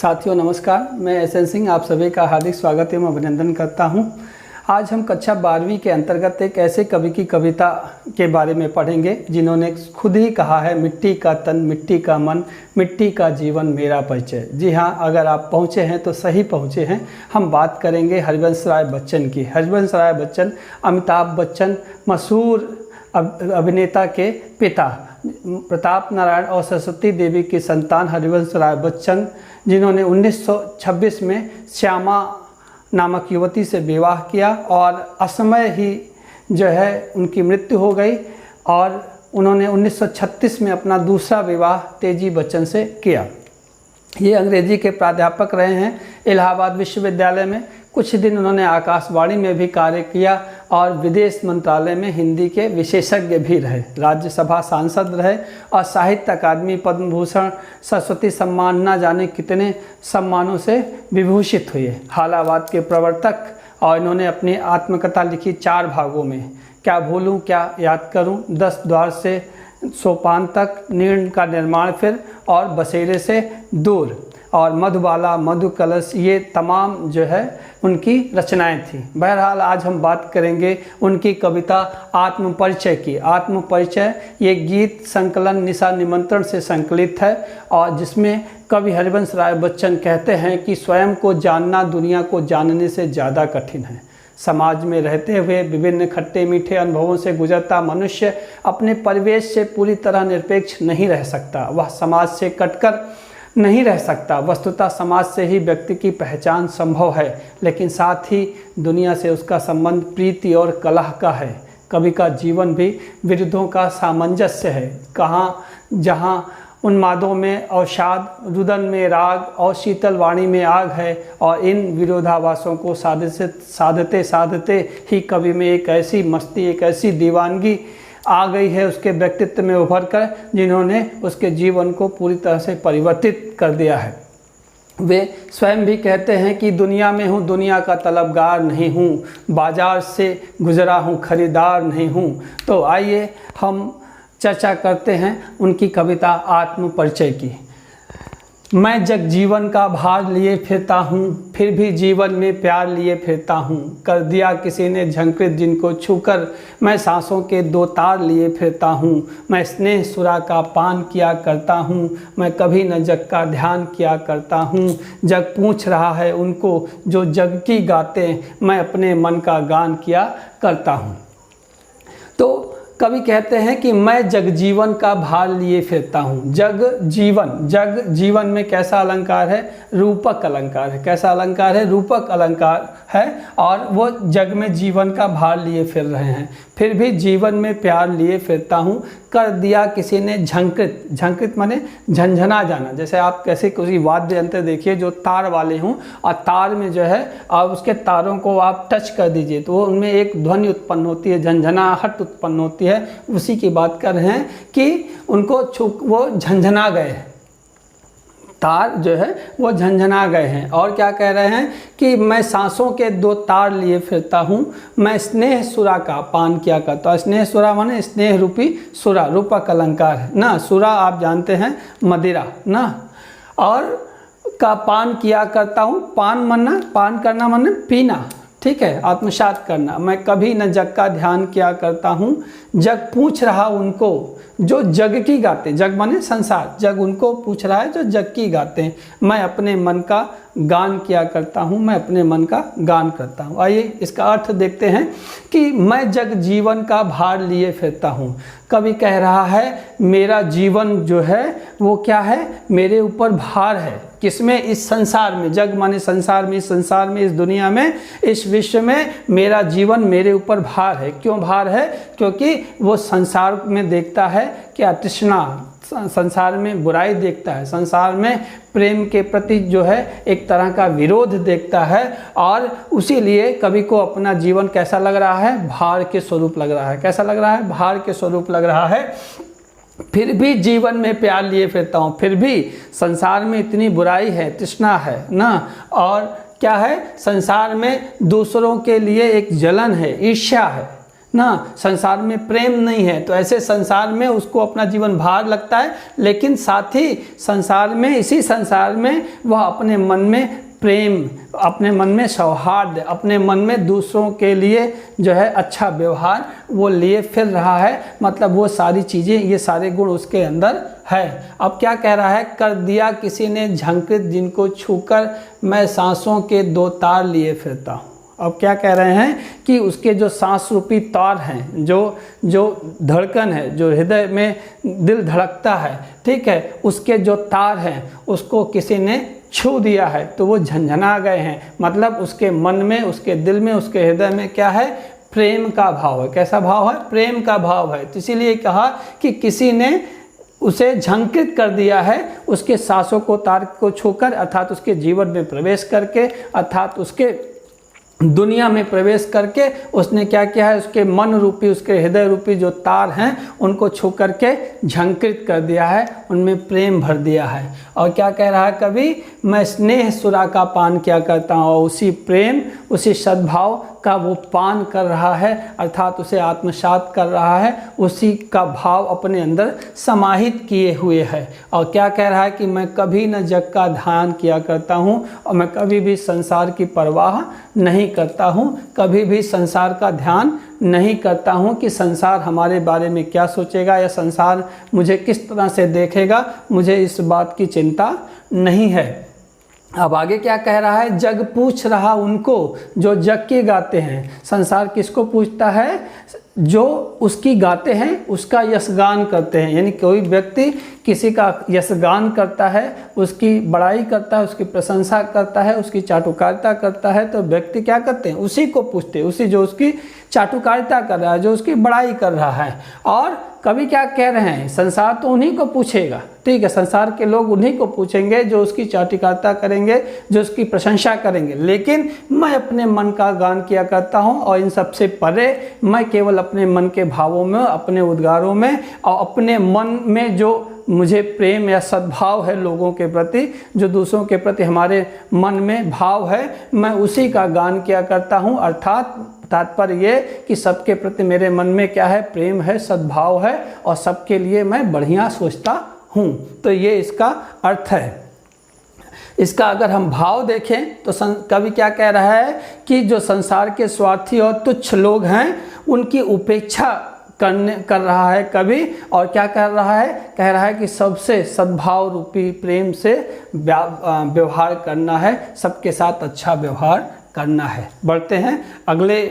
साथियों नमस्कार, मैं एस.एन. सिंह आप सभी का हार्दिक स्वागत एवं अभिनंदन करता हूं। आज हम कक्षा 12वीं के अंतर्गत एक ऐसे कवि की कविता के बारे में पढ़ेंगे जिन्होंने खुद ही कहा है, मिट्टी का तन, मिट्टी का मन, मिट्टी का जीवन मेरा परिचय। जी हाँ, अगर आप पहुँचे हैं तो सही पहुँचे हैं। हम बात करेंगे हरिवंश राय बच्चन की। हरिवंश राय बच्चन अमिताभ बच्चन मशहूर अभिनेता के पिता, प्रताप नारायण और सरस्वती देवी की संतान हरिवंश राय बच्चन, जिन्होंने 1926 में श्यामा नामक युवती से विवाह किया और असमय ही जो है उनकी मृत्यु हो गई और उन्होंने 1936 में अपना दूसरा विवाह तेजी बच्चन से किया। ये अंग्रेजी के प्राध्यापक रहे हैं इलाहाबाद विश्वविद्यालय में। कुछ दिन उन्होंने आकाशवाणी में भी कार्य किया और विदेश मंत्रालय में हिंदी के विशेषज्ञ भी रहे। राज्यसभा सांसद रहे और साहित्य अकादमी, पद्म भूषण, सरस्वती सम्मान, न जाने कितने सम्मानों से विभूषित हुए। हालावाद के प्रवर्तक, और इन्होंने अपनी आत्मकथा लिखी 4 भागों में। क्या भूलूं क्या याद करूं, 10 द्वार से सोपान तक, नीर्ण का निर्माण फिर, और बसेरे से दूर, और मधुबाला, मधु कलश, ये तमाम जो है उनकी रचनाएं थी। बहरहाल आज हम बात करेंगे उनकी कविता आत्मपरिचय की। आत्मपरिचय ये गीत संकलन निशा निमंत्रण से संकलित है और जिसमें कवि हरिवंश राय बच्चन कहते हैं कि स्वयं को जानना दुनिया को जानने से ज़्यादा कठिन है। समाज में रहते हुए विभिन्न खट्टे मीठे अनुभवों से गुजरता मनुष्य अपने परिवेश से पूरी तरह निरपेक्ष नहीं रह सकता। वह समाज से कटकर नहीं रह सकता। वस्तुतः समाज से ही व्यक्ति की पहचान संभव है, लेकिन साथ ही दुनिया से उसका संबंध प्रीति और कलह का है। कवि का जीवन भी विरुद्धों का सामंजस्य है। कहाँ जहाँ उन्मादों में अवसाद, रुदन में राग और शीतल वाणी में आग है, और इन विरोधाभासों को साधते साधते ही कवि में एक ऐसी मस्ती, एक ऐसी दीवानगी आ गई है उसके व्यक्तित्व में उभर कर, जिन्होंने उसके जीवन को पूरी तरह से परिवर्तित कर दिया है। वे स्वयं भी कहते हैं कि दुनिया में हूँ, दुनिया का तलबगार नहीं हूँ, बाजार से गुजरा हूँ, खरीदार नहीं हूँ। तो आइए हम चर्चा करते हैं उनकी कविता आत्मपरिचय की। मैं जग जीवन का भार लिए फिरता हूँ, फिर भी जीवन में प्यार लिए फिरता हूँ। कर दिया किसी ने झंकृत जिनको छूकर, मैं सांसों के 2 तार लिए फिरता हूँ। मैं स्नेह सुरा का पान किया करता हूँ, मैं कभी न जग का ध्यान किया करता हूँ। जग पूछ रहा है उनको जो जग की गाते, मैं अपने मन का गान किया करता हूँ। तो कवि कहते हैं कि मैं जग जीवन का भार लिए फिरता हूँ। जग जीवन में कैसा अलंकार है? रूपक अलंकार है। कैसा अलंकार है? रूपक अलंकार है। और वो जग में जीवन का भार लिए फिर रहे हैं, फिर भी जीवन में प्यार लिए फिरता हूँ। कर दिया किसी ने झंकृत, झंकृत माने झंझना जाना। जैसे आप कैसे किसी वाद्य यंत्र देखिए जो तार वाले हों, और तार में जो है आप उसके तारों को आप टच कर दीजिए तो उनमें एक ध्वनि उत्पन्न होती है, झंझनाहट उत्पन्न होती है। उसी की बात कर रहे हैं कि उनको वो झंझना गए, तार जो है वो झंझना गए हैं। और क्या कह रहे हैं कि मैं सांसों के 2 तार लिए फिरता हूँ, मैं स्नेह सुरा का पान किया करता हूँ। स्नेह सुरा माने स्नेह रूपी सुरा, रूपक अलंकार है ना। सुरा आप जानते हैं मदिरा ना, और का पान किया करता हूँ। पान करना माने पीना, ठीक है, आत्मसात करना। मैं कभी न जग का ध्यान किया करता हूँ। जग पूछ रहा उनको जो जग की गाते, जग माने संसार, जग उनको पूछ रहा है जो जग की गाते हैं। मैं अपने मन का गान किया करता हूँ, मैं अपने मन का गान करता हूँ। आइए इसका अर्थ देखते हैं कि मैं जग जीवन का भार लिए फिरता हूँ। कवि कह रहा है मेरा जीवन जो है वो क्या है? मेरे ऊपर भार है। किसमें? इस संसार में। जग माने संसार में, इस संसार में, इस दुनिया में, इस विश्व में मेरा जीवन मेरे ऊपर भार है। क्यों भार है? क्योंकि वो संसार में देखता है क्या? तृष्णा। संसार में बुराई देखता है, संसार में प्रेम के प्रति जो है एक तरह का विरोध देखता है, और उसी लिए कवि को अपना जीवन कैसा लग रहा है? भार के स्वरूप लग रहा है। कैसा लग रहा है? भार के स्वरूप लग रहा है। फिर भी जीवन में प्यार लिए फिरता हूँ, फिर भी संसार में इतनी बुराई है, तृष्णा है ना, और क्या है? संसार में दूसरों के लिए एक जलन है, ईर्ष्या है ना, संसार में प्रेम नहीं है, तो ऐसे संसार में उसको अपना जीवन भार लगता है। लेकिन साथ ही संसार में, इसी संसार में वह अपने मन में प्रेम, अपने मन में सौहार्द, अपने मन में दूसरों के लिए जो है अच्छा व्यवहार वो लिए फिर रहा है। मतलब वो सारी चीज़ें, ये सारे गुण उसके अंदर है। अब क्या कह रहा है, कर दिया किसी ने झंकृत जिनको छूकर मैं सांसों के 2 तार लिए फिरता हूँ। अब क्या कह रहे हैं कि उसके जो सांस रूपी तार हैं, जो धड़कन है, जो हृदय में दिल धड़कता है, ठीक है, उसके जो तार हैं उसको किसी ने छू दिया है तो वो झंझना गए हैं। मतलब उसके मन में, उसके दिल में, उसके हृदय में क्या है, प्रेम का भाव है। कैसा भाव है, प्रेम का भाव है। तो इसीलिए कहा कि किसी ने उसे झंकृत कर दिया है, उसके सांसों को, तार को छूकर, अर्थात उसके जीवन में प्रवेश करके, अर्थात उसके दुनिया में प्रवेश करके उसने क्या किया है, उसके मन रूपी, उसके हृदय रूपी जो तार हैं उनको छू करके झंकृत कर दिया है, उनमें प्रेम भर दिया है। और क्या कह रहा है कवि, मैं स्नेह सुरा का पान किया करता हूँ, और उसी प्रेम, उसी सद्भाव का वो पान कर रहा है, अर्थात उसे आत्मसात कर रहा है, उसी का भाव अपने अंदर समाहित किए हुए है। और क्या कह रहा है कि मैं कभी न जग का ध्यान किया करता हूँ, और मैं कभी भी संसार की परवाह नहीं करता हूँ, कभी भी संसार का ध्यान नहीं करता हूँ कि संसार हमारे बारे में क्या सोचेगा या संसार मुझे किस तरह से देखेगा, मुझे इस बात की चिंता नहीं है। अब आगे क्या कह रहा है, जग पूछ रहा उनको जो जग के गाते हैं। संसार किसको पूछता है, जो उसकी गाते हैं, उसका यशगान करते हैं। यानी कोई व्यक्ति किसी का यशगान करता है, उसकी बड़ाई करता है, उसकी प्रशंसा करता है, उसकी चाटुकारिता करता है, तो व्यक्ति क्या करते हैं, उसी को पूछते हैं, उसी जो उसकी चाटुकारिता कर रहा है, जो उसकी बड़ाई कर रहा है। और कभी क्या कह रहे हैं, संसार तो उन्हीं को पूछेगा, ठीक है, संसार के लोग उन्हीं को पूछेंगे जो उसकी चाटुकारिता करेंगे, जो उसकी प्रशंसा करेंगे। लेकिन मैं अपने मन का गान किया करता हूँ, और इन सबसे परे मैं केवल अपने मन के भावों में, अपने उद्गारों में, और अपने मन में जो मुझे प्रेम या सद्भाव है लोगों के प्रति, जो दूसरों के प्रति हमारे मन में भाव है, मैं उसी का गान किया करता हूँ। अर्थात तात्पर्य ये कि सबके प्रति मेरे मन में क्या है, प्रेम है, सद्भाव है, और सबके लिए मैं बढ़िया सोचता हूँ। तो ये इसका अर्थ है। इसका अगर हम भाव देखें तो कवि क्या कह रहा है कि जो संसार के स्वार्थी और तुच्छ लोग हैं उनकी उपेक्षा कर रहा है कवि। और क्या कर रहा है, कह रहा है कि सबसे सद्भाव रूपी प्रेम से व्यवहार करना है, सबके साथ अच्छा व्यवहार करना है। बढ़ते हैं अगले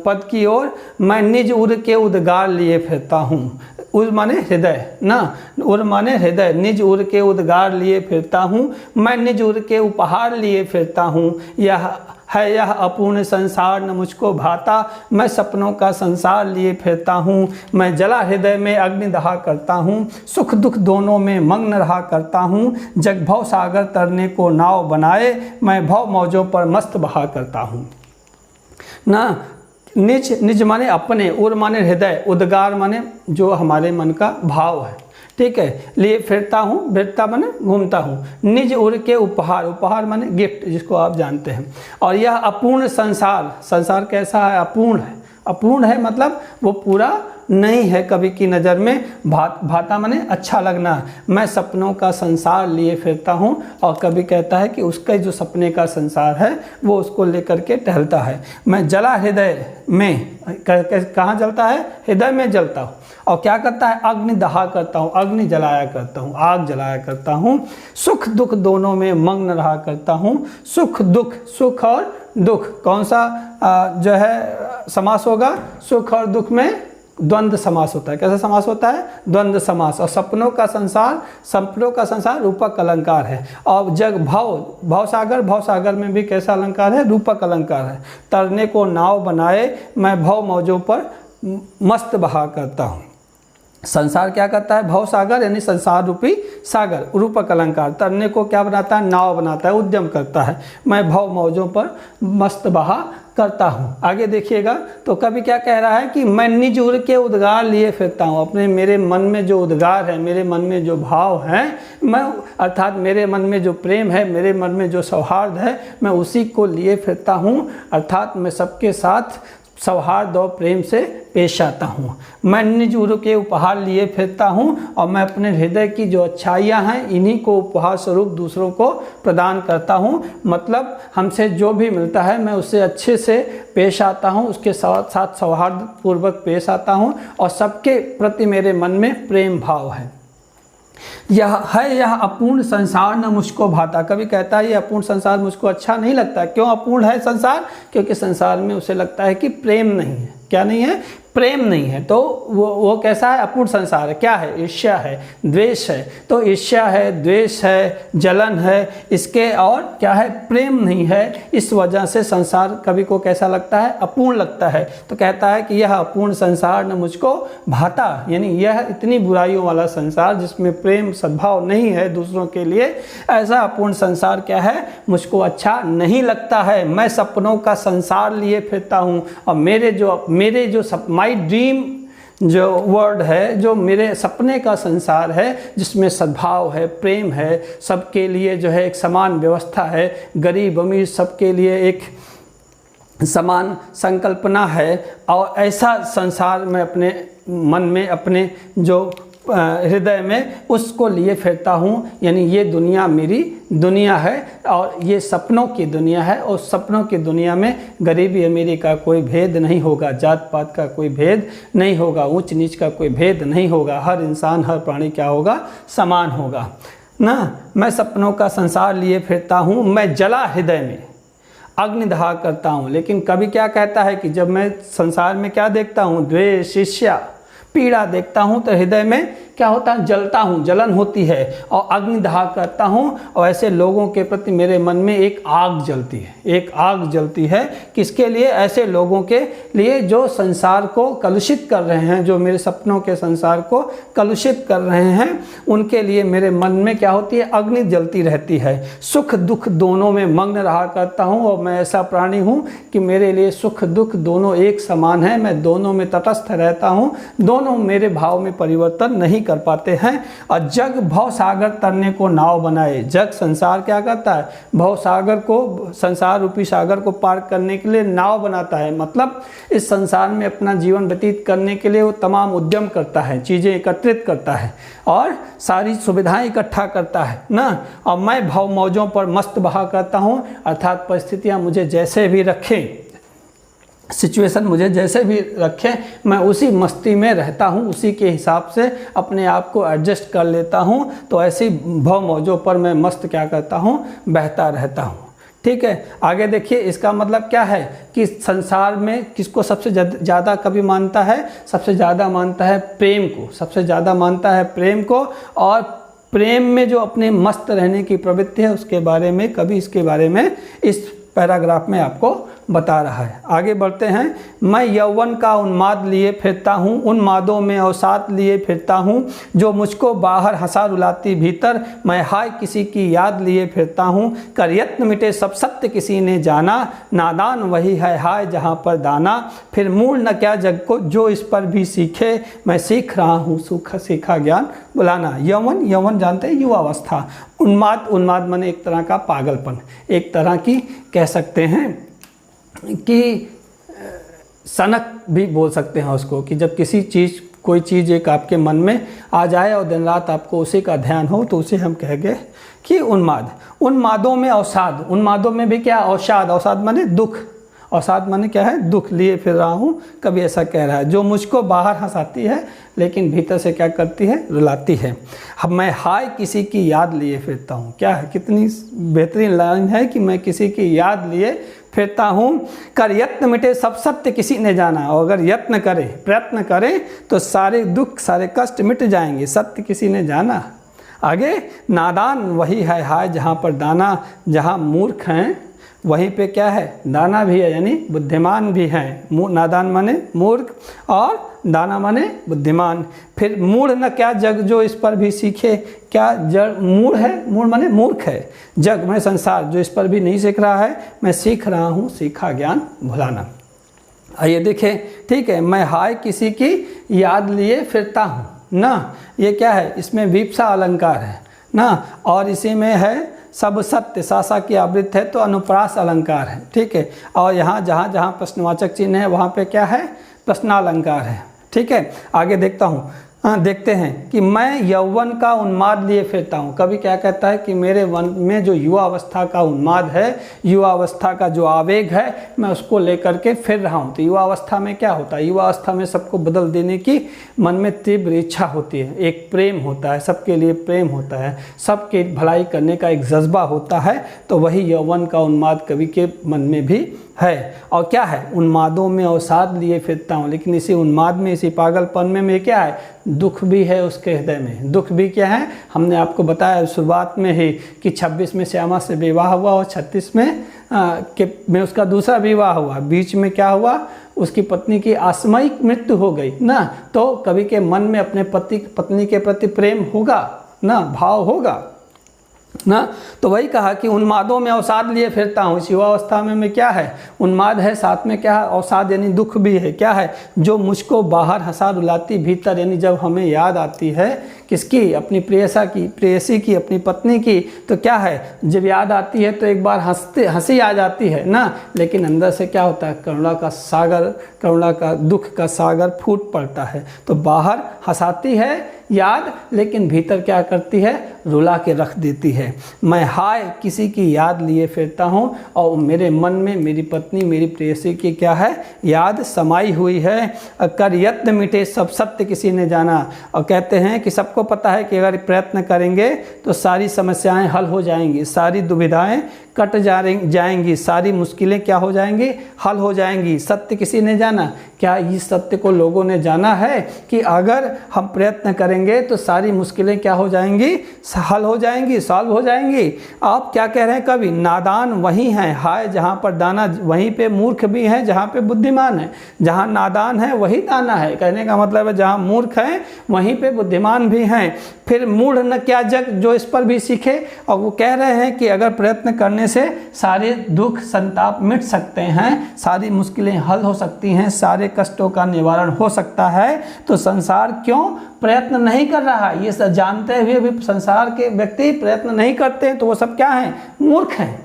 पद की ओर। मैं निज उर के उद्गार लिए फिरता हूँ। उर माने हृदय ना, उर माने हृदय। निज उर के उद्गार लिए फिरता हूँ, मैं निज उर के उपहार लिए फिरता हूँ। यह अपूर्ण संसार न मुझको भाता, मैं सपनों का संसार लिए फिरता हूँ। मैं जला हृदय में अग्नि दहा करता हूँ, सुख दुख दोनों में मग्न रहा करता हूँ। जग भव सागर तरने को नाव बनाए, मैं भव मौजों पर मस्त बहा करता हूँ ना। निज, निज माने अपने, उर माने हृदय, उद्गार माने जो हमारे मन का भाव है, ठीक है। लिए फिरता हूँ, फिरता माने घूमता हूँ। निज उर के उपहार, उपहार माने गिफ्ट, जिसको आप जानते हैं। और यह अपूर्ण संसार, संसार कैसा है, अपूर्ण है। अपूर्ण है मतलब वो पूरा नहीं है कवि की नज़र में। भाता माने अच्छा लगना। मैं सपनों का संसार लिए फिरता हूँ, और कवि कहता है कि उसका जो सपने का संसार है वो उसको लेकर के टहलता है। मैं जला हृदय में, कहाँ जलता है, हृदय में जलता हूँ। और क्या करता है, अग्नि दहा करता हूँ, अग्नि जलाया करता हूँ, आग जलाया करता हूँ। सुख दुख दोनों में मग्न रहा करता हूँ। सुख दुख, सुख और दुख कौन सा जो है समास होगा, सुख और दुख में द्वंद्व समास होता है। कैसा समास होता है, द्वंद्व समास। और सपनों का संसार, सपनों का संसार रूपक अलंकार है। और जग भव, भवसागर, भवसागर में भी कैसा अलंकार है, रूपक अलंकार है। तरने को नाव बनाए, मैं भव मौजों पर मस्त बहा करता हूँ। संसार क्या करता है, भवसागर यानी संसार रूपी सागर, रूपक अलंकार। तरने को क्या बनाता है, नाव बनाता है, उद्यम करता है। मैं भव मौजों पर मस्त बहा करता हूँ। आगे देखिएगा तो कवि क्या कह रहा है कि मैं निज उर के उद्गार लिए फिरता हूँ। अपने मेरे मन में जो उद्गार है, मेरे मन में जो भाव हैं, मैं अर्थात मेरे मन में जो प्रेम है, मेरे मन में जो सौहार्द है, मैं उसी को लिए फिरता हूँ। अर्थात मैं सबके साथ सौहार्द और प्रेम से पेश आता हूँ। मैं निज गुरु के उपहार लिए फिरता हूँ और मैं अपने हृदय की जो अच्छाइयाँ हैं इन्हीं को उपहार स्वरूप दूसरों को प्रदान करता हूँ। मतलब हमसे जो भी मिलता है मैं उससे अच्छे से पेश आता हूँ, उसके साथ सौहार्द पूर्वक पेश आता हूँ और सबके प्रति मेरे मन में प्रेम भाव है। यह अपूर्ण संसार न मुझको भाता। कभी कहता है ये अपूर्ण संसार मुझको अच्छा नहीं लगता। क्यों अपूर्ण है संसार? क्योंकि संसार में उसे लगता है कि प्रेम नहीं है। क्या नहीं है? प्रेम नहीं है। तो वो कैसा है? अपूर्ण संसार है। क्या है? ईर्ष्या है, द्वेष है। तो ईर्ष्या है, द्वेष है, जलन है, इसके और क्या है? प्रेम नहीं है। इस वजह से संसार कवि को कैसा लगता है? अपूर्ण लगता है। तो कहता है कि यह अपूर्ण संसार न मुझको भाता, यानी यह इतनी बुराइयों वाला संसार जिसमें प्रेम सद्भाव नहीं है दूसरों के लिए, ऐसा अपूर्ण संसार क्या है? मुझको अच्छा नहीं लगता है। मैं सपनों का संसार लिए फिरता हूँ और मेरे जो माई ड्रीम जो वर्ड है, जो मेरे सपने का संसार है जिसमें सद्भाव है, प्रेम है, सबके लिए जो है एक समान व्यवस्था है, गरीब अमीर सबके लिए एक समान संकल्पना है, और ऐसा संसार में अपने मन में, अपने जो हृदय में उसको लिए फिरता हूँ। यानी ये दुनिया मेरी दुनिया है और ये सपनों की दुनिया है, और सपनों की दुनिया में गरीबी अमीरी का कोई भेद नहीं होगा, जात पात का कोई भेद नहीं होगा, ऊंच नीच का कोई भेद नहीं होगा। हर इंसान, हर प्राणी क्या होगा? समान होगा ना। मैं सपनों का संसार लिए फिरता हूँ, मैं जला हृदय में अग्निदाह करता हूँ। लेकिन कभी क्या कहता है कि जब मैं संसार में क्या देखता हूँ? द्वेष, ईर्ष्या, पीड़ा देखता हूँ तो हृदय में क्या होता है? जलता हूँ, जलन होती है और अग्निदाह करता हूँ। और ऐसे लोगों के प्रति मेरे मन में एक आग जलती है, एक आग जलती है। किसके लिए? ऐसे लोगों के लिए जो संसार को कलुषित कर रहे हैं, जो मेरे सपनों के संसार को कलुषित कर रहे हैं, उनके लिए मेरे मन में क्या होती है? अग्नि जलती रहती है। सुख दुख दोनों में मग्न रहा करता हूँ और मैं ऐसा प्राणी हूँ कि मेरे लिए सुख दुख दोनों एक समान है। मैं दोनों में तटस्थ रहता हूँ, दोनों मेरे भाव में परिवर्तन नहीं कर पाते हैं। और जग भव सागर तरने को नाव बनाए। जग संसार क्या करता है? भव सागर को, संसार रूपी सागर को पार करने के लिए नाव बनाता है। मतलब इस संसार में अपना जीवन व्यतीत करने के लिए वो तमाम उद्यम करता है, चीज़ें एकत्रित करता है और सारी सुविधाएं इकट्ठा करता है ना। और मैं भव मौजों पर मस्त बहा करता हूँ, अर्थात परिस्थितियाँ मुझे जैसे भी रखें, सिचुएशन मुझे जैसे भी रखे, मैं उसी मस्ती में रहता हूँ, उसी के हिसाब से अपने आप को एडजस्ट कर लेता हूँ। तो ऐसी भव मौजों पर मैं मस्त क्या करता हूँ? बहता रहता हूँ। ठीक है, आगे देखिए। इसका मतलब क्या है कि संसार में किसको सबसे ज़्यादा कभी मानता है? सबसे ज़्यादा मानता है प्रेम को, सबसे ज़्यादा मानता है प्रेम को। और प्रेम में जो अपने मस्त रहने की प्रवृत्ति है उसके बारे में कभी, इसके बारे में इस पैराग्राफ में आपको बता रहा है। आगे बढ़ते हैं। मैं यौवन का उन्माद लिए फिरता हूँ, उन्मादों में अवसाद लिए फिरता हूँ, जो मुझको बाहर हंसा रुलाती भीतर। मैं हाय किसी की याद लिए फिरता हूँ, कर यत्न मिटे सब सत्य किसी ने जाना। नादान वही है हाय जहाँ पर दाना, फिर मूल न क्या जग को जो इस पर भी सीखे। मैं सीख रहा हूँ सीखा ज्ञान बुलाना। यौवन, यौवन जानते हैं युवावस्था। उन्माद, उन्माद माने एक तरह का पागलपन, एक तरह की कह सकते हैं कि सनक भी बोल सकते हैं उसको, कि जब किसी चीज़, कोई चीज़ एक आपके मन में आ जाए और दिन रात आपको उसी का ध्यान हो, तो उसे हम कहेंगे कि उन्माद। उन्मादों में अवसाद, उन्मादों में भी क्या? अवसाद, अवसाद माने दुख, अवसाद माने क्या है? दुख लिए फिर रहा हूँ, कभी ऐसा कह रहा है। जो मुझको बाहर हंसाती है लेकिन भीतर से क्या करती है? रुलाती है। अब मैं हाय किसी की याद लिए फिरता हूँ। क्या है? कितनी बेहतरीन लाइन है कि मैं किसी की याद लिए फिरता हूँ। कर यत्न मिटे सब सत्य किसी ने जाना। और अगर यत्न करे, प्रयत्न करे तो सारे दुख, सारे कष्ट मिट जाएंगे, सत्य किसी ने जाना। आगे, नादान वही है हाय जहाँ पर दाना। जहाँ मूर्ख हैं वहीं पे क्या है? दाना भी है, यानी बुद्धिमान भी हैं। नादान माने मूर्ख और दाना माने बुद्धिमान। फिर मूढ़ न क्या जग जो इस पर भी सीखे। क्या जड़ मूढ़ है? मूढ़ माने मूर्ख है। जग माने संसार, जो इस पर भी नहीं सीख रहा है। मैं सीख रहा हूँ सीखा ज्ञान भुलाना। आइए देखें। ठीक है, मैं हाय किसी की याद लिए फिरता हूँ ना। ये क्या है? इसमें विप्सा अलंकार है ना, और इसी में है सब सत्य, सा की आवृत्त है तो अनुप्रास अलंकार है, ठीक है। और यहाँ जहाँ जहाँ प्रश्नवाचक चिन्ह है वहाँ पे क्या है, प्रश्नालंकार है, ठीक है। आगे देखता हूँ, देखते हैं कि मैं यौवन का उन्माद लिए फिरता हूँ। कभी क्या कहता है कि मेरे मन में जो युवा अवस्था का उन्माद है, युवा अवस्था का जो आवेग है, मैं उसको लेकर के फिर रहा हूँ। तो युवा अवस्था में क्या होता है, युवा अवस्था में सबको बदल देने की मन में तीव्र इच्छा होती है, एक प्रेम होता है, सबके लिए प्रेम होता है, सबके भलाई करने का एक जज्बा होता है। तो वही यौवन का उन्माद कवि के मन में भी है। और क्या है, उन्मादों में अवसाद लिए फिरता हूँ, लेकिन इसी उन्माद में, इसी पागलपन में क्या है, दुख भी है उसके हृदय में। दुख भी क्या है, हमने आपको बताया शुरुआत में ही कि 26 में श्यामा से विवाह हुआ और 36 में उसका दूसरा विवाह हुआ। बीच में क्या हुआ, उसकी पत्नी की आकस्मिक मृत्यु हो गई ना। तो कवि के मन में अपने पत्नी के प्रति प्रेम होगा ना, भाव होगा ना। तो वही कहा कि उन्मादों में अवसाद लिए फिरता हूँ। इस युवावस्था में क्या है, उन्माद है, साथ में क्या है, अवसाद यानी दुख भी है। क्या है, जो मुझको बाहर हंसा रुलाती भीतर, यानी जब हमें याद आती है किसकी, अपनी प्रेयसी की, अपनी पत्नी की, तो क्या है, जब याद आती है तो एक बार हंसी आ जाती है ना, लेकिन अंदर से क्या होता है, करुणा का दुख का सागर फूट पड़ता है। तो बाहर हंसाती है याद, लेकिन भीतर क्या करती है, रुला के रख देती है। मैं हाय किसी की याद लिए फिरता हूँ और मेरे मन में मेरी पत्नी, मेरी प्रेयसी की क्या है, याद समाई हुई है। कर यत्न मिटे सब सत्य किसी ने जाना। और कहते हैं कि सबको पता है कि अगर प्रयत्न करेंगे तो सारी समस्याएं हल हो जाएंगी, सारी दुविधाएं कट जाएंगी, सारी मुश्किलें क्या हो जाएंगी, हल हो जाएंगी। सत्य किसी ने जाना, क्या इस सत्य को लोगों ने जाना है कि अगर हम प्रयत्न करेंगे तो सारी मुश्किलें क्या हो जाएंगी, हल हो जाएंगी, सॉल्व हो जाएंगी। आप क्या कह रहे हैं कवि, नादान वही हैं, हाय जहाँ पर दाना वहीं पे मूर्ख भी हैं, जहाँ पे बुद्धिमान है। जहाँ नादान है वही दाना है, कहने का मतलब है जहाँ मूर्ख हैं वहीं पे बुद्धिमान भी हैं। फिर मूढ़ न क्या जग जो इस पर भी सीखे। और वो कह रहे हैं कि अगर प्रयत्न करने से सारे दुख संताप मिट सकते हैं, सारी मुश्किलें हल हो सकती हैं, सारे कष्टों का निवारण हो सकता है, तो संसार क्यों प्रयत्न नहीं कर रहा है। ये सब जानते हुए भी संसार के व्यक्ति प्रयत्न नहीं करते हैं, तो वो सब क्या हैं, मूर्ख हैं।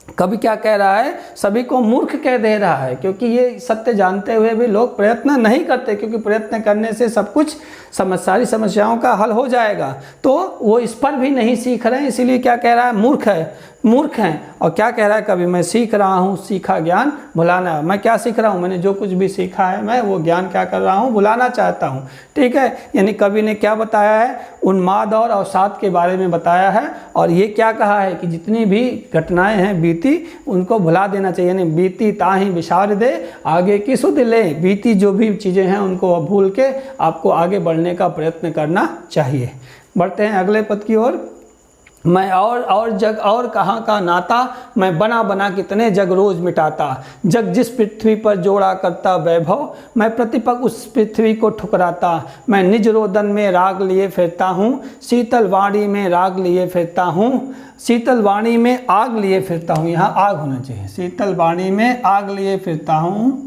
कभी क्या कह रहा है, सभी को मूर्ख कह दे रहा है, क्योंकि ये सत्य जानते हुए भी लोग प्रयत्न नहीं करते, क्योंकि प्रयत्न करने से सब कुछ सारी समस्याओं का हल हो जाएगा। तो वो इस पर भी नहीं सीख रहे हैं, इसीलिए क्या कह रहा है, मूर्ख हैं। और क्या कह रहा है कभी, मैं सीख रहा हूँ सीखा ज्ञान भुलाना। मैं क्या सीख रहा हूँ, मैंने जो कुछ भी सीखा है मैं वो ज्ञान क्या कर रहा हूँ, भुलाना चाहता हूँ, ठीक है। यानी कवि ने क्या बताया है, उन्माद और अवसाद के बारे में बताया है। और ये क्या कहा है कि जितनी भी घटनाएं हैं बीती उनको भुला देना चाहिए, यानी बीती ताही विशार दे आगे की सुध ले। बीती जो भी चीज़ें हैं उनको भूल के आपको आगे बढ़ने का प्रयत्न करना चाहिए। बढ़ते हैं अगले पद की ओर। मैं और जग और कहाँ का नाता, मैं बना कितने जग रोज मिटाता। जग जिस पृथ्वी पर जोड़ा करता वैभव, मैं प्रतिपग उस पृथ्वी को ठुकराता। मैं निज रोदन में राग लिए फिरता हूँ, शीतल वाणी में राग लिए फिरता हूँ। शीतल वाणी में आग लिए फिरता हूँ, यहाँ आग होना चाहिए। शीतल वाणी में आग लिए फिरता हूँ,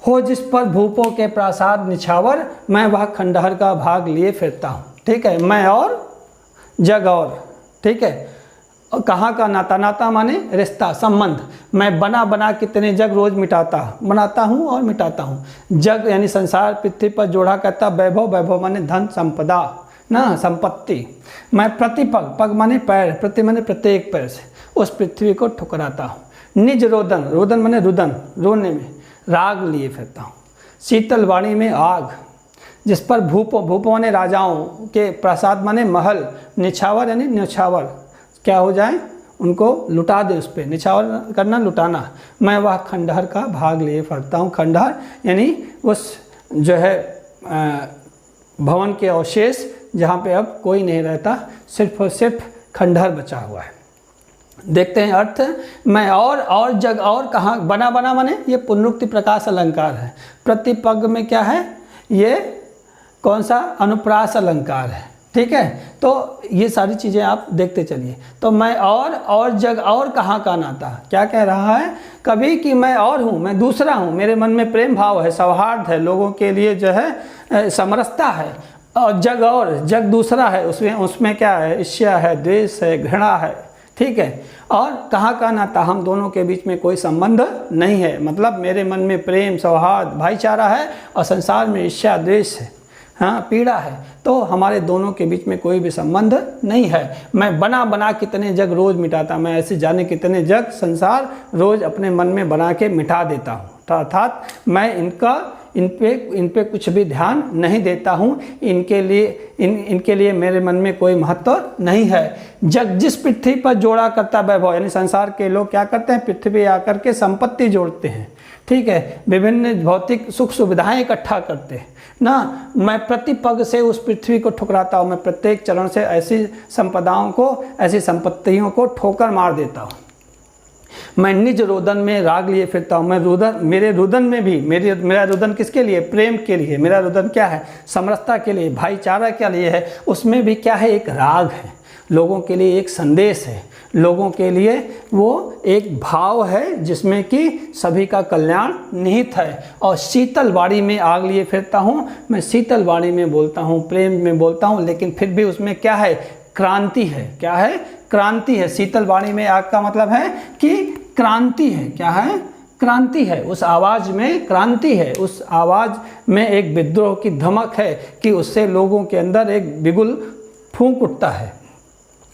हो जिस पर भूपों के प्रासाद निछावर, मैं वह खंडहर का भाग लिए फिरता हूँ, ठीक है। मैं और जग और, ठीक है। और कहाँ का नाता, नाता माने रिश्ता संबंध। मैं बना कितने जग रोज बनाता हूँ और मिटाता हूँ। जग यानी संसार पृथ्वी पर जोड़ा करता, वैभव माने धन संपदा ना, संपत्ति। मैं प्रतिपग, पग माने पैर, प्रति माने प्रत्येक पैर से, उस पृथ्वी को ठुकराता हूँ। निज रोदन माने रुदन, रोने में, राग लिए फिरता हूँ। शीतल वाणी में आग, जिस पर भूपों माने राजाओं के, प्रसाद माने महल, निछावर यानी न्यौछावर क्या हो जाए, उनको लुटा दे, उस पर निछावर करना, लुटाना। मैं वह खंडहर का भाग लिए फिरता हूँ। खंडहर यानी उस जो है भवन के अवशेष जहाँ पे अब कोई नहीं रहता, सिर्फ और सिर्फ खंडहर बचा हुआ है। देखते हैं अर्थ। मैं और जग और कहाँ, बना माने ये पुनरुक्ति प्रकाश अलंकार है। प्रतिपग में क्या है, ये कौन सा, अनुप्रास अलंकार है, ठीक है। तो ये सारी चीज़ें आप देखते चलिए। तो मैं और जग और कहाँ का नाता, क्या कह रहा है कभी कि मैं और हूँ, मैं दूसरा हूँ, मेरे मन में प्रेम भाव है, सौहार्द है, लोगों के लिए जो है समरसता है। और जग दूसरा है, उसमें क्या है, ईर्ष्या है, द्वेष है, घृणा है, ठीक है। और कहाँ का नाता, हम दोनों के बीच में कोई संबंध नहीं है, मतलब मेरे मन में प्रेम, सौहार्द, भाईचारा है और संसार में ईर्ष्या, द्वेष है, हाँ, पीड़ा है, तो हमारे दोनों के बीच में कोई भी संबंध नहीं है। मैं बना कितने जग रोज मिटाता, मैं ऐसे जाने कितने जग संसार रोज अपने मन में बना के मिटा देता हूँ, अर्थात मैं इन पे कुछ भी ध्यान नहीं देता हूँ, इनके लिए मेरे मन में कोई महत्व नहीं है। जग जिस पृथ्वी पर जोड़ा करता वैभव, यानी संसार के लोग क्या करते हैं, पृथ्वी आकर के संपत्ति जोड़ते हैं, ठीक है, विभिन्न भौतिक सुख सुविधाएं इकट्ठा करते हैं ना। मैं प्रति पग से उस पृथ्वी को ठुकराता हूँ, मैं प्रत्येक चरण से ऐसी संपदाओं को, ऐसी संपत्तियों को ठोकर मार देता हूँ। मैं निज रोदन में राग लिए फिरता हूँ, मेरे रुदन में भी, मेरा रुदन किसके लिए, प्रेम के लिए, मेरा रुदन क्या है, समरसता के लिए, भाईचारा के लिए है, उसमें भी क्या है, एक राग है, लोगों के लिए एक संदेश है, लोगों के लिए वो एक भाव है जिसमें कि सभी का कल्याण निहित है। और शीतल वाणी में आग लिए फिरता हूँ, मैं शीतल वाणी में बोलता हूँ, प्रेम में बोलता हूँ, लेकिन फिर भी उसमें क्या है, क्रांति है, क्या है, क्रांति है। शीतल वाणी में आग का मतलब है कि क्रांति है, क्या है, क्रांति है, उस आवाज़ में क्रांति है, उस आवाज़ में एक विद्रोह की धमक है कि उससे लोगों के अंदर एक बिगुल फूंक उठता है।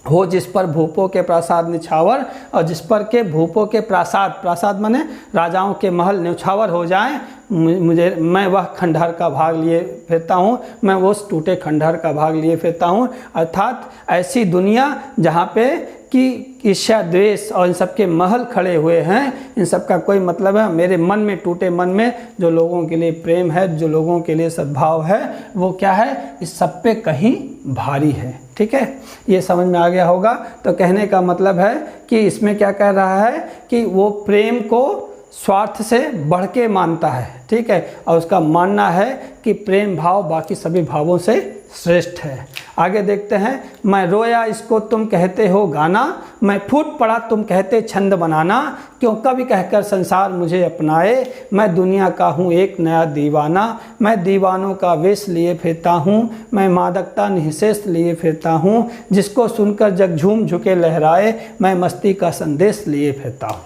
हो जिस पर भूपों के प्रासाद निछावर, और जिस पर के भूपों के प्रासाद माने राजाओं के महल न्यौछावर हो जाएं, मैं वह खंडहर का भाग लिए फिरता हूँ, मैं उस टूटे खंडहर का भाग लिए फिरता हूँ। अर्थात ऐसी दुनिया जहाँ पे कि ईर्ष्या, द्वेष और इन सब के महल खड़े हुए हैं, इन सब का कोई मतलब है, मेरे मन में, टूटे मन में जो लोगों के लिए प्रेम है, जो लोगों के लिए सद्भाव है, वो क्या है, इस सब पे कहीं भारी है, ठीक है। ये समझ में आ गया होगा। तो कहने का मतलब है कि इसमें क्या कह रहा है कि वो प्रेम को स्वार्थ से बढ़ के मानता है, ठीक है, और उसका मानना है कि प्रेम भाव बाकी सभी भावों से श्रेष्ठ है। आगे देखते हैं, मैं रोया इसको तुम कहते हो गाना, मैं फूट पड़ा तुम कहते छंद बनाना, क्यों कभी कहकर संसार मुझे अपनाए, मैं दुनिया का हूँ एक नया दीवाना, मैं दीवानों का वेश लिए फिरता हूँ, मैं मादकता निःशेष लिए फिरता हूँ, जिसको सुनकर जग झूम झुके लहराए, मैं मस्ती का संदेश लिए फिरता हूँ,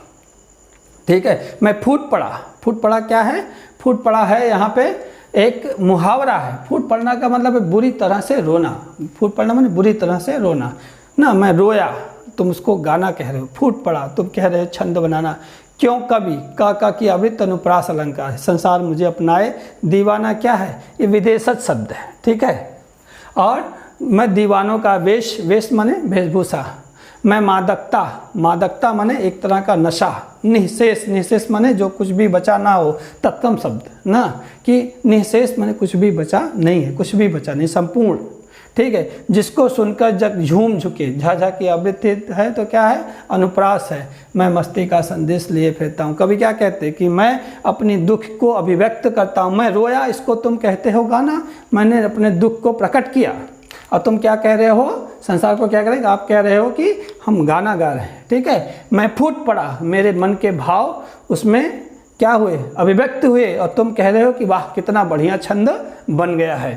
ठीक है। मैं फूट पड़ा क्या है, फूट पड़ा है यहाँ पे एक मुहावरा है। फूट पड़ना का मतलब है बुरी तरह से रोना, फूट पड़ना माने बुरी तरह से रोना ना। मैं रोया, तुम उसको गाना कह रहे हो, फूट पड़ा तुम कह रहे हो छंद बनाना, क्यों कभी का की आवृत्त अनुप्रास अलंकार है, संसार मुझे अपनाए, दीवाना क्या है, ये विदेशज शब्द है, ठीक है। और मैं दीवानों का वेश माने वेशभूषा, मैं मादकता माने एक तरह का नशा, निःशेष माने जो कुछ भी बचा ना हो, तत्कम शब्द ना, कि निःशेष माने कुछ भी बचा नहीं है, कुछ भी बचा नहीं, संपूर्ण, ठीक है। जिसको सुनकर जग झूम झुके, झाझा की आवृत्ति है तो क्या है, अनुप्रास है, मैं मस्ती का संदेश लिए फिरता हूँ। कभी क्या कहते कि मैं अपनी दुख को अभिव्यक्त करता हूँ, मैं रोया इसको तुम कहते हो गाना, मैंने अपने दुख को प्रकट किया, और तुम क्या कह रहे हो, संसार को क्या करेंगे, आप कह रहे हो कि हम गाना गा रहे हैं, ठीक है। मैं फूट पड़ा, मेरे मन के भाव उसमें क्या हुए, अभिव्यक्त हुए, और तुम कह रहे हो कि वाह कितना बढ़िया छंद बन गया है।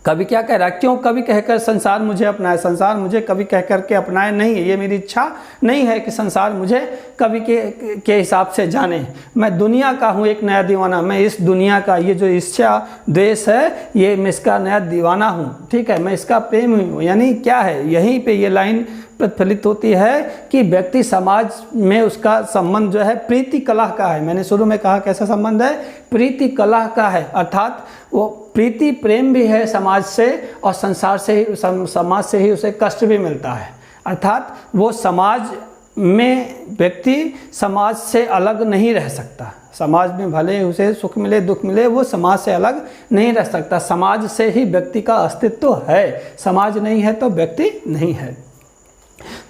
कभी क्या कह रहा है, क्यों कभी कहकर संसार मुझे अपनाए, संसार मुझे कभी कह करके अपनाए नहीं है, ये मेरी इच्छा नहीं है कि संसार मुझे कभी के हिसाब से जाने। मैं दुनिया का हूँ एक नया दीवाना, मैं इस दुनिया का, ये जो ईर्ष्या द्वेष है, ये मैं इसका नया दीवाना हूँ, ठीक है, मैं इसका प्रेम हूँ। यानी क्या है, यहीं पे ये लाइन प्रतिफलित होती है कि व्यक्ति समाज में उसका संबंध जो है प्रीति कलह का है। मैंने शुरू में कहा कैसा संबंध है, प्रीति कलह का है, अर्थात वो प्रीति प्रेम भी है समाज से, और संसार से ही, समाज से ही उसे कष्ट भी मिलता है, अर्थात वो समाज में व्यक्ति समाज से अलग नहीं रह सकता, समाज में भले उसे सुख मिले दुख मिले, वो समाज से अलग नहीं रह सकता। समाज से ही व्यक्ति का अस्तित्व है, समाज नहीं है तो व्यक्ति नहीं है।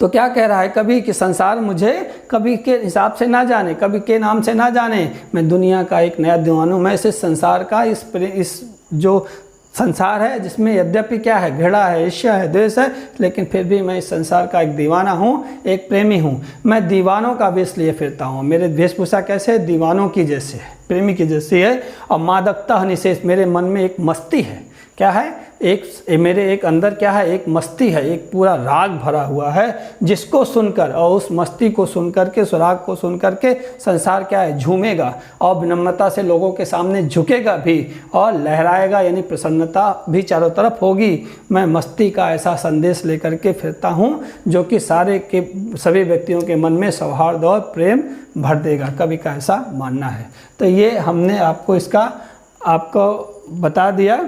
तो क्या कह रहा है, कभी कि संसार मुझे कभी के हिसाब से ना जाने, कभी के नाम से ना जाने, मैं दुनिया का एक नया दीवाना हूँ, मैं इस संसार का, इस जो संसार है जिसमें यद्यपि क्या है, घृणा है, ईर्ष्या है, द्वेष है, लेकिन फिर भी मैं इस संसार का एक दीवाना हूँ, एक प्रेमी हूँ। मैं दीवानों का वेश लिए फिरता हूँ, मेरे वेशभूषा कैसे है, दीवानों की जैसे है, प्रेमी की जैसी है। और मादकता निःशेष, मेरे मन में एक मस्ती है, क्या है, मेरे एक अंदर क्या है, एक मस्ती है, एक पूरा राग भरा हुआ है, जिसको सुनकर और उस मस्ती को सुनकर के, सुराग को सुनकर के संसार क्या है, झूमेगा और विनम्रता से लोगों के सामने झुकेगा भी और लहराएगा, यानी प्रसन्नता भी चारों तरफ होगी। मैं मस्ती का ऐसा संदेश लेकर के फिरता हूँ जो कि सभी व्यक्तियों के मन में सौहार्द और प्रेम भर देगा, कवि का ऐसा मानना है। तो ये हमने आपको बता दिया,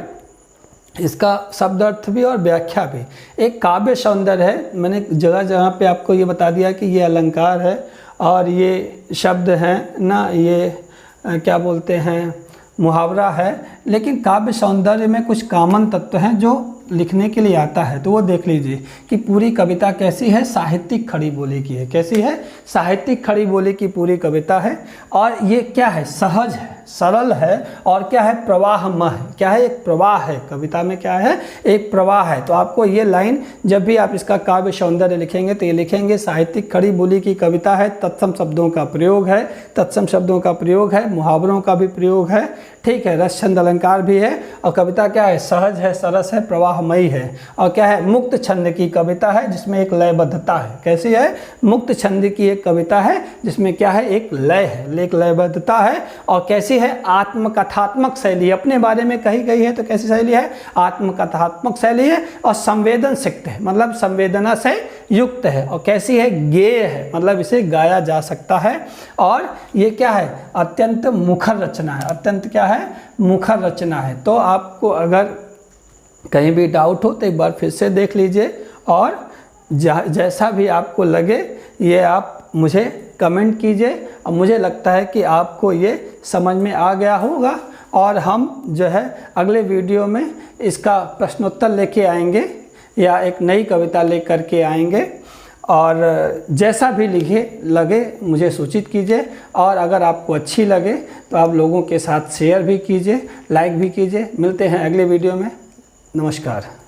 इसका शब्द अर्थ भी और व्याख्या भी। एक काव्य सौंदर्य है, मैंने जगह जगह पे आपको ये बता दिया कि ये अलंकार है और ये शब्द हैं ना, ये क्या बोलते हैं, मुहावरा है। लेकिन काव्य सौंदर्य में कुछ कॉमन तत्व हैं जो लिखने के लिए आता है, तो वो देख लीजिए कि पूरी कविता कैसी है, साहित्यिक खड़ी बोली की है। कैसी है, साहित्यिक खड़ी बोली की पूरी कविता है। और ये क्या है, सहज है, सरल है और क्या है, प्रवाहमय है। क्या है, एक प्रवाह है, कविता में क्या है, एक प्रवाह है। तो आपको ये लाइन जब भी आप इसका काव्य सौंदर्य लिखेंगे तो ये लिखेंगे साहित्यिक खड़ी बोली की कविता है, तत्सम शब्दों का प्रयोग है, तत्सम शब्दों का प्रयोग है, मुहावरों का भी प्रयोग है, ठीक है, रस छंद अलंकार भी है। और कविता क्या है, सहज है, सरस है, प्रवाहमयी है। और क्या है, मुक्त छंद की कविता है जिसमें एक लयबद्धता है। कैसी है, मुक्त छंद की एक कविता है जिसमें क्या है, एक लय है, एक लयबद्धता है। और कैसी है, आत्मकथात्मक शैली, अपने बारे में कही गई है। तो कैसी शैली है, आत्मकथात्मक शैली है। और संवेदन सिक्त है, मतलब संवेदना से युक्त है। और कैसी है, गेय है, मतलब इसे गाया जा सकता है। और ये क्या है, अत्यंत मुखर रचना है, अत्यंत क्या है, मुखर रचना है। तो आपको अगर कहीं भी डाउट हो तो एक बार फिर से देख लीजिए और जैसा भी आपको लगे ये आप मुझे कमेंट कीजिए। और मुझे लगता है कि आपको ये समझ में आ गया होगा और हम जो है अगले वीडियो में इसका प्रश्नोत्तर लेके आएंगे या एक नई कविता लेकर के आएंगे। और जैसा भी लगे मुझे सूचित कीजिए। और अगर आपको अच्छी लगे तो आप लोगों के साथ शेयर भी कीजिए, लाइक भी कीजिए। मिलते हैं अगले वीडियो में। नमस्कार।